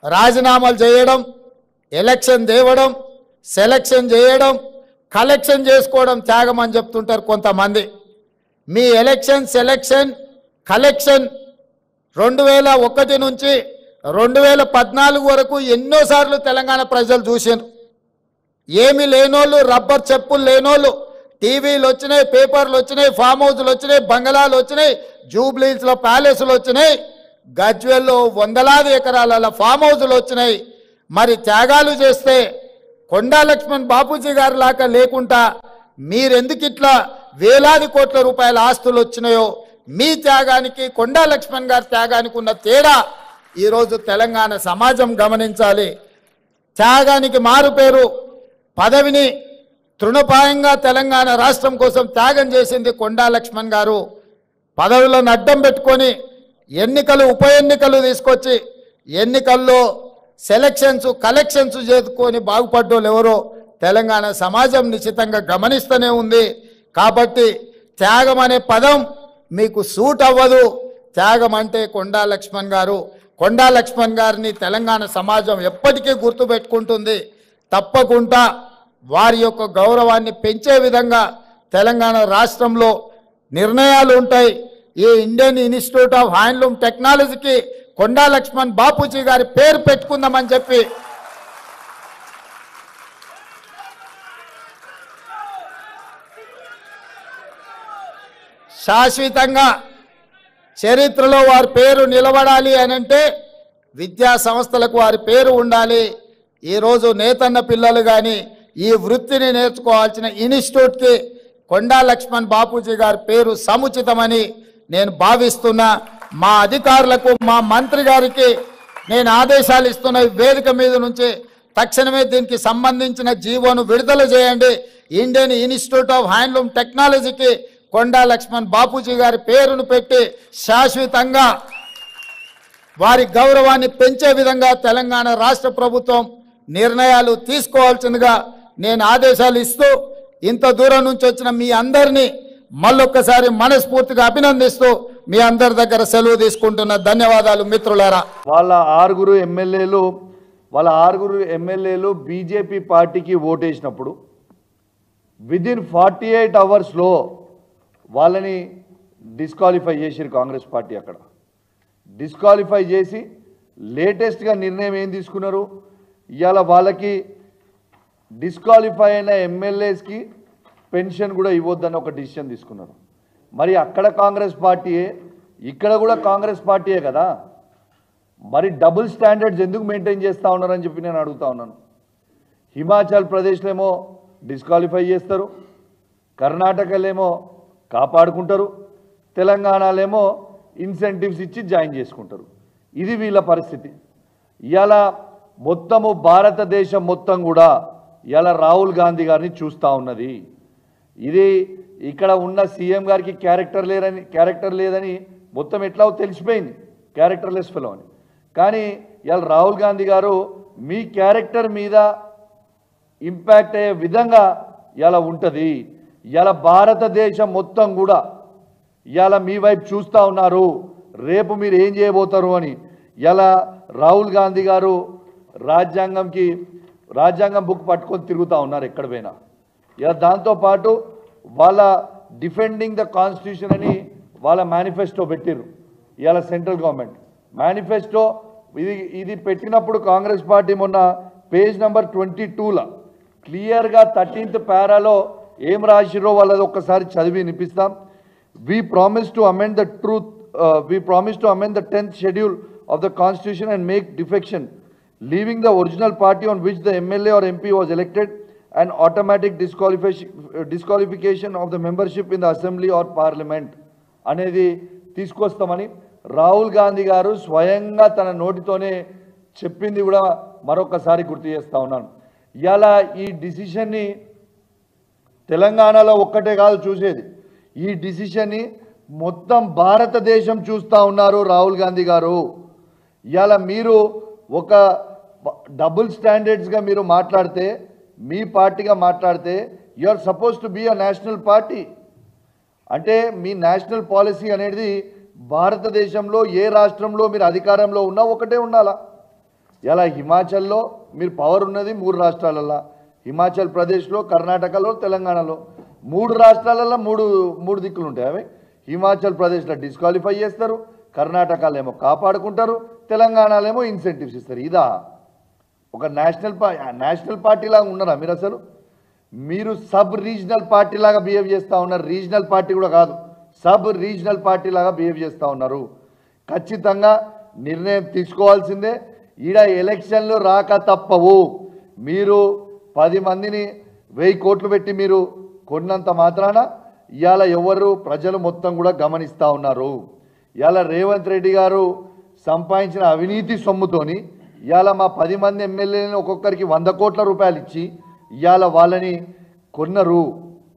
రాజీనామాలు చేయడం, ఎలక్షన్ తేవడం, సెలక్షన్ చేయడం, కలెక్షన్ చేసుకోవడం త్యాగం అని చెప్తుంటారు కొంతమంది. మీ ఎలక్షన్, సెలక్షన్, కలెక్షన్ 2001 నుంచి 2014 వరకు ఎన్నోసార్లు తెలంగాణ ప్రజలు చూశారు. ఏమి లేనోళ్ళు, రబ్బర్ చెప్పులు లేనోళ్ళు, టీవీలు వచ్చినాయి, పేపర్లు వచ్చినాయి, ఫామ్ హౌస్లు వచ్చినాయి, బంగళాలు వచ్చినాయి, జూబ్లీస్లో ప్యాలెస్లు వచ్చినాయి, గజ్వెల్లో వందలాది ఎకరాల ఫామ్ హౌస్లు వచ్చినాయి. మరి త్యాగాలు చేస్తే కొండా లక్ష్మణ్ బాపూజీ గారి లాగా లేకుండా మీరెందుకు ఇట్లా వేలాది కోట్ల రూపాయల ఆస్తులు వచ్చినాయో, మీ త్యాగానికి కొండా లక్ష్మణ్ గారి త్యాగానికి ఉన్న తేడా ఈరోజు తెలంగాణ సమాజం గమనించాలి. త్యాగానికి మారు పేరు, పదవిని తృణపాయంగా తెలంగాణ రాష్ట్రం కోసం త్యాగం చేసింది కొండా లక్ష్మణ్ గారు. పదవులను అడ్డం పెట్టుకొని ఎన్నికలు, ఉప ఎన్నికలు తీసుకొచ్చి ఎన్నికల్లో సెలక్షన్స్, కలెక్షన్స్ చేసుకొని బాగుపడ్డోళ్ళు ఎవరో తెలంగాణ సమాజం నిశ్చితంగా గమనిస్తూనే ఉంది. కాబట్టి త్యాగం అనే పదం మీకు సూట్ అవ్వదు. త్యాగం అంటే కొండా లక్ష్మణ్ గారు. కొండా లక్ష్మణ్ గారిని తెలంగాణ సమాజం ఎప్పటికీ గుర్తుపెట్టుకుంటుంది. తప్పకుండా వారి యొక్క గౌరవాన్ని పెంచే విధంగా తెలంగాణ రాష్ట్రంలో నిర్ణయాలు ఉంటాయి. ఈ ఇండియన్ ఇన్స్టిట్యూట్ ఆఫ్ హ్యాండ్లూమ్ టెక్నాలజీకి కొండా లక్ష్మణ్ బాపూజీ గారి పేరు పెట్టుకుందామని చెప్పి శాశ్వతంగా చరిత్రలో వారి పేరు నిలబడాలి అనంటే విద్యా సంస్థలకు వారి పేరు ఉండాలి. ఈరోజు నేతన్న పిల్లలు కానీ ఈ వృత్తిని నేర్చుకోవాల్సిన ఇన్స్టిట్యూట్కి కొండా లక్ష్మణ్ బాపూజీ గారి పేరు సముచితమని నేను భావిస్తున్నా. మా అధికారులకు, మా మంత్రి గారికి నేను ఆదేశాలు ఇస్తున్న వేదిక మీద నుంచి తక్షణమే దీనికి సంబంధించిన జీవోను విడుదల చేయండి. ఇండియన్ ఇన్స్టిట్యూట్ ఆఫ్ హ్యాండ్లూమ్ టెక్నాలజీకి కొండా లక్ష్మణ్ బాపూజీ గారి పేరును పెట్టి శాశ్వతంగా వారి గౌరవాన్ని పెంచే విధంగా తెలంగాణ రాష్ట్ర ప్రభుత్వం నిర్ణయాలు తీసుకోవాల్సిందిగా నేను ఆదేశాలు ఇస్తూ ఇంత దూరం నుంచి వచ్చిన మీ అందరినీ మళ్ళొక్కసారి మనస్ఫూర్తిగా అభినందిస్తూ మీ అందరి దగ్గర సెలవు తీసుకుంటున్న ధన్యవాదాలు మిత్రులారా. వాళ్ళ ఆరుగురు ఎమ్మెల్యేలు బీజేపీ పార్టీకి ఓటేసినప్పుడు విదిన్ 48 అవర్స్లో వాళ్ళని డిస్క్వాలిఫై చేసిరు కాంగ్రెస్ పార్టీ. అక్కడ డిస్క్వాలిఫై చేసి లేటెస్ట్గా నిర్ణయం ఏం తీసుకున్నారు, ఇవాళ వాళ్ళకి డిస్క్వాలిఫై అయిన ఎమ్మెల్యేస్కి పెన్షన్ కూడా ఇవ్వద్దని ఒక డిసిషన్ తీసుకున్నారు. మరి అక్కడ కాంగ్రెస్ పార్టీయే, ఇక్కడ కూడా కాంగ్రెస్ పార్టీయే కదా. మరి డబుల్ స్టాండర్డ్స్ ఎందుకు మెయింటైన్ చేస్తూ ఉన్నారని చెప్పి నేను అడుగుతా ఉన్నాను. హిమాచల్ ప్రదేశ్లో ఏమో డిస్క్వాలిఫై చేస్తారు, కర్ణాటకలో ఏమో కాపాడుకుంటారు, తెలంగాణలో ఏమో ఇన్సెంటివ్స్ ఇచ్చి జాయిన్ చేసుకుంటారు. ఇది వీళ్ళ పరిస్థితి. ఇవాళ మొత్తము భారతదేశం మొత్తం కూడా ఇవాళ రాహుల్ గాంధీ గారిని చూస్తూ ఉన్నది. ఇది ఇక్కడ ఉన్న సీఎం గారికి క్యారెక్టర్ లేదని మొత్తం ఎట్లా తెలిసిపోయింది, క్యారెక్టర్లెస్ ఫెలో అని. కానీ ఇవాళ రాహుల్ గాంధీ గారు మీ క్యారెక్టర్ మీద ఇంపాక్ట్ అయ్యే విధంగా ఇవాళ ఉంటుంది. ఇవాళ భారతదేశం మొత్తం కూడా ఇవాళ మీ వైపు చూస్తూ ఉన్నారు, రేపు మీరు ఏం చేయబోతారు అని. ఇవాళ రాహుల్ గాంధీ గారు రాజ్యాంగం బుక్ పట్టుకొని తిరుగుతూ ఉన్నారు ఎక్కడ పోయినా. ఇలా దాంతోపాటు వాళ్ళ డిఫెండింగ్ ద కాన్స్టిట్యూషన్ అని వాళ్ళ మేనిఫెస్టో పెట్టిర్రు. ఇవాళ సెంట్రల్ గవర్నమెంట్ మేనిఫెస్టో ఇది పెట్టినప్పుడు కాంగ్రెస్ పార్టీ మొన్న పేజ్ నెంబర్ 22లో క్లియర్గా 13th పారాలో ఏం రాసిరో వాళ్ళది ఒక్కసారి చదివి వినిపిస్తాం. We promise to amend the 10th schedule of the Constitution and make defection, leaving the original party on which the MLA or MP was elected, and automatic disqualification of the membership in the Assembly or Parliament. అనేది తీసుకొస్తామని రాహుల్ గాంధీ గారు స్వయంగా తన నోటితోనే చెప్పింది కూడా మరొకసారి గుర్తు చేస్తా ఉన్నాను. ఇవాళ ఈ డిసిషన్ని తెలంగాణలో ఒక్కటే కాదు చూసేది, ఈ డిసిషన్ని మొత్తం భారతదేశం చూస్తూ ఉన్నారు రాహుల్ గాంధీ గారు. ఇవాళ మీరు ఒక డబుల్ స్టాండర్డ్స్గా మీరు మాట్లాడితే, మీ పార్టీగా మాట్లాడితే, you are suppose to be a national party. అంటే మీ నేషనల్ పాలసీ అనేది భారతదేశంలో ఏ రాష్ట్రంలో మీరు అధికారంలో ఉన్నా ఒకటే ఉండాలా. ఇలా హిమాచల్లో మీరు పవర్ ఉన్నది 3 రాష్ట్రాలలో, హిమాచల్ ప్రదేశ్లో, కర్ణాటకలో, తెలంగాణలో 3 రాష్ట్రాలలో మూడు దిక్కులు ఉంటాయి. అవి హిమాచల్ ప్రదేశ్లో డిస్క్వాలిఫై చేస్తారు, కర్ణాటకలో ఏమో కాపాడుకుంటారు, తెలంగాణలో ఏమో ఇన్సెంటివ్స్ ఇస్తారు. ఇదా ఒక నేషనల్ పార్టీ లాగా ఉన్నారా మీరు? అసలు మీరు సబ్ రీజనల్ పార్టీ లాగా బిహేవ్ చేస్తూ ఉన్నారు. రీజనల్ పార్టీ కూడా కాదు, సబ్ రీజనల్ పార్టీ లాగా బిహేవ్ చేస్తూ ఉన్నారు. ఖచ్చితంగా నిర్ణయం తీసుకోవాల్సిందే. ఈడ ఎలక్షన్లు రాక తప్పవు. మీరు 10 మందిని 1000 కోట్లు పెట్టి మీరు కొన్నంత మాత్రాన ఇవాళ ఎవరు ప్రజలు మొత్తం కూడా గమనిస్తూ ఉన్నారు. ఇవాళ రేవంత్ రెడ్డి గారు సంపాదించిన అవినీతి సొమ్ముతోని ఇవాళ మా 10 మంది ఎమ్మెల్యేలను ఒక్కొక్కరికి 100 కోట్ల రూపాయలు ఇచ్చి ఇవాళ వాళ్ళని కొన్నరు.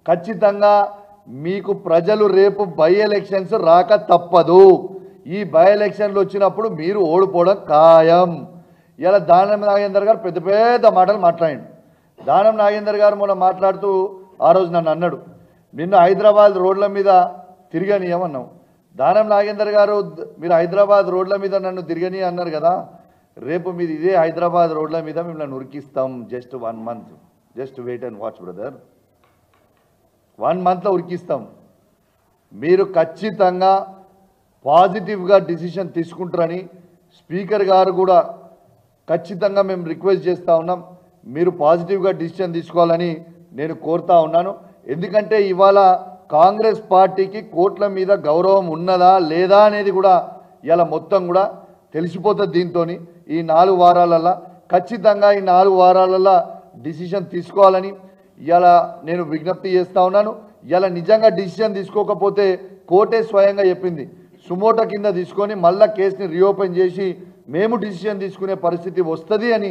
ఖచ్చితంగా మీకు ప్రజలు రేపు బై ఎలక్షన్స్ రాక తప్పదు. ఈ బై ఎలక్షన్లు వచ్చినప్పుడు మీరు ఓడిపోవడం ఖాయం. ఇలా దానం నాగేందర్ గారు పెద్ద పెద్ద మాటలు మాట్లాడండి. దానం నాగేందర్ గారు మొన్న మాట్లాడుతూ ఆ రోజు నన్ను అన్నాడు, నిన్ను హైదరాబాద్ రోడ్ల మీద తిరగనీయమన్నావు. దానం నాగేందర్ గారు మీరు హైదరాబాద్ రోడ్ల మీద నన్ను తిరగని అన్నారు కదా, రేపు మీరు ఇదే హైదరాబాద్ రోడ్ల మీద మిమ్మల్ని ఉరికిస్తాం. Just 1 month, just wait and watch brother. 1 monthలో ఉరికిస్తాం. మీరు ఖచ్చితంగా పాజిటివ్గా డిసిషన్ తీసుకుంటారని స్పీకర్ గారు కూడా ఖచ్చితంగా మేము రిక్వెస్ట్ చేస్తూ ఉన్నాం. మీరు పాజిటివ్గా డిసిషన్ తీసుకోవాలని నేను కోరుతా ఉన్నాను. ఎందుకంటే ఇవాళ కాంగ్రెస్ పార్టీకి కోట్ల మీద గౌరవం ఉన్నదా లేదా అనేది కూడా ఇలా మొత్తం కూడా తెలిసిపోతుంది. దీంతో ఈ 4 వారాలల్లో ఖచ్చితంగా ఈ 4 వారాలల్లో డిసిషన్ తీసుకోవాలని ఇలా నేను విజ్ఞప్తి చేస్తూ ఉన్నాను. ఇలా నిజంగా డిసిషన్ తీసుకోకపోతే కోర్టే స్వయంగా చెప్పింది, సుమోటో కింద తీసుకొని మళ్ళా కేసుని రీఓపెన్ చేసి మేము డిసిషన్ తీసుకునే పరిస్థితి వస్తుంది అని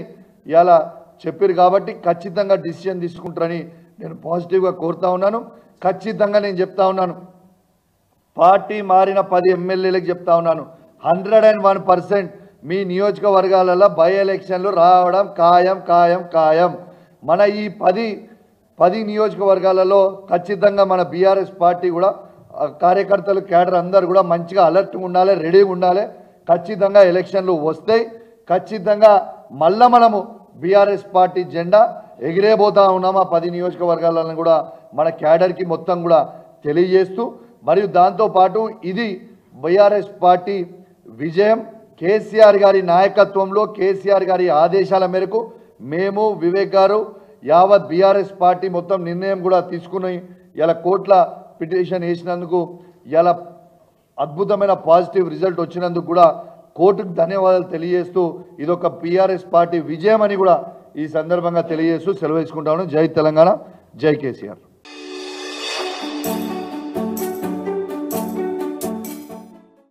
ఇలా చెప్పారు. కాబట్టి ఖచ్చితంగా డిసిషన్ తీసుకుంటారని నేను పాజిటివ్గా కోరుతా ఉన్నాను. ఖచ్చితంగా నేను చెప్తా ఉన్నాను, పార్టీ మారిన 10 ఎమ్మెల్యేలకు చెప్తా ఉన్నాను, 101% మీ నియోజకవర్గాలలో బై ఎలక్షన్లు రావడం ఖాయం ఖాయం ఖాయం. మన ఈ 10 నియోజకవర్గాలలో ఖచ్చితంగా మన బీఆర్ఎస్ పార్టీ కూడా కార్యకర్తలు క్యాడర్ అందరూ కూడా మంచిగా అలర్ట్గా ఉండాలి, రెడీగా ఉండాలి. ఖచ్చితంగా ఎలక్షన్లు వస్తాయి. ఖచ్చితంగా మళ్ళా మనము బీఆర్ఎస్ పార్టీ జెండా ఎగిరేపోతా ఉన్నాం. ఆ 10 నియోజకవర్గాలను కూడా మన క్యాడర్కి మొత్తం కూడా తెలియజేస్తూ, మరియు దాంతోపాటు ఇది బీఆర్ఎస్ పార్టీ విజయం. కేసీఆర్ గారి నాయకత్వంలో, కేసీఆర్ గారి ఆదేశాల మేరకు మేము వివేక్ గారు యావత్ బీఆర్ఎస్ పార్టీ మొత్తం నిర్ణయం కూడా తీసుకుని ఇలా కోర్టుల పిటిషన్ వేసినందుకు ఇలా అద్భుతమైన పాజిటివ్ రిజల్ట్ వచ్చినందుకు కూడా కోర్టుకు ధన్యవాదాలు తెలియజేస్తూ ఇదొక బీఆర్ఎస్ పార్టీ విజయం అని కూడా ఈ సందర్భంగా తెలియజేస్తూ సెలవు తీసుకుంటాను. జై తెలంగాణ, జై కేసీఆర్.